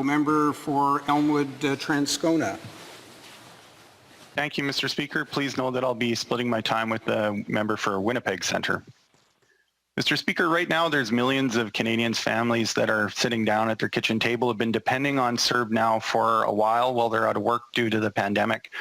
Honourable Member for Elmwood, Tanscona. Thank you, Mr. Speaker. Please know that I'll be splitting my time with the member for Winnipeg Centre. Mr. Speaker, right now there's millions of Canadians' families that are sitting down at their kitchen table, have been depending on CERB now for a while they're out of work due to the pandemic,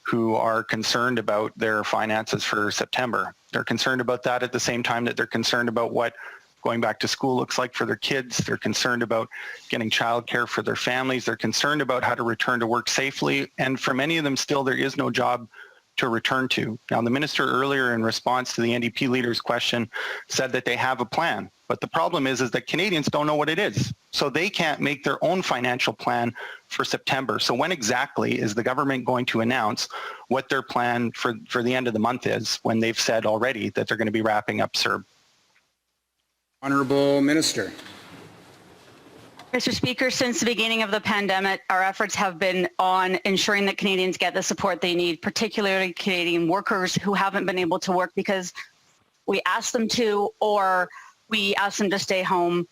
who are concerned about their finances for September. They're concerned about that at the same time that they're concerned about what going back to school looks like for their kids. They're concerned about getting childcare for their families. They're concerned about how to return to work safely. And for many of them still, there is no job to return to. Now, the minister earlier in response to the NDP leader's question said that they have a plan. But the problem is that Canadians don't know what it is. So they can't make their own financial plan for September. So when exactly is the government going to announce what their plan for the end of the month is when they've said already that they're going to be wrapping up CERB? Honourable Minister. Mr. Speaker, since the beginning of the pandemic, our efforts have been on ensuring that Canadians get the support they need, particularly Canadian workers who haven't been able to work because we asked them to or we asked them to stay home.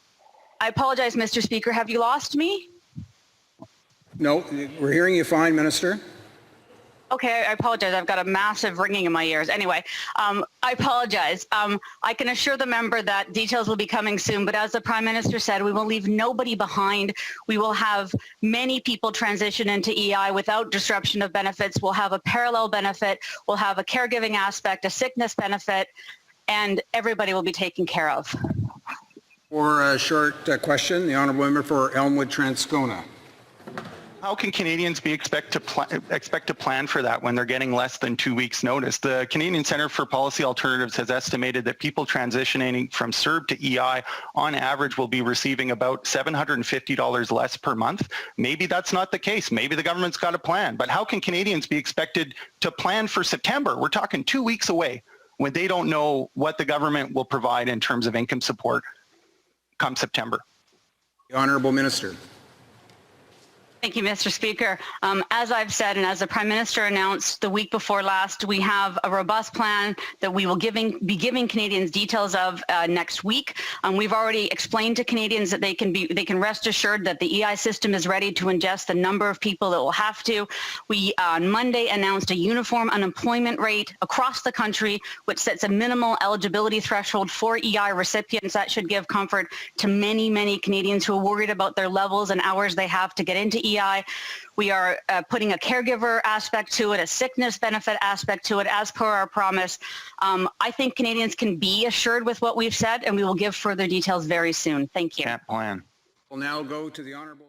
I apologize, Mr. Speaker. Have you lost me? No, we're hearing you fine, Minister. Okay, I apologize. I've got a massive ringing in my ears. Anyway, I apologize. I can assure the member that details will be coming soon, but as the Prime Minister said, we will leave nobody behind. We will have many people transition into EI without disruption of benefits. We'll have a parallel benefit. We'll have a caregiving aspect, a sickness benefit, and everybody will be taken care of. For a short question, the Honourable Member for Elmwood, Tanscona. How can Canadians expect to plan for that when they're getting less than 2 weeks' notice? The Canadian Centre for Policy Alternatives has estimated that people transitioning from CERB to EI on average will be receiving about $750 less per month. Maybe that's not the case. Maybe the government's got a plan. But how can Canadians be expected to plan for September? We're talking 2 weeks away when they don't know what the government will provide in terms of income support come September. The Honourable Minister. Thank you, Mr. Speaker. As I've said, and as the Prime Minister announced the week before last, we have a robust plan that we will be giving Canadians details of next week. We've already explained to Canadians that they can rest assured that the EI system is ready to ingest the number of people that will have to. We on Monday announced a uniform unemployment rate across the country, which sets a minimal eligibility threshold for EI recipients. That should give comfort to many, many Canadians who are worried about their levels and hours they have to get into EI. We are putting a caregiver aspect to it, a sickness benefit aspect to it, as per our promise. I think Canadians can be assured with what we've said, and we will give further details very soon. Thank you. Can't plan. We'll now go to the Honourable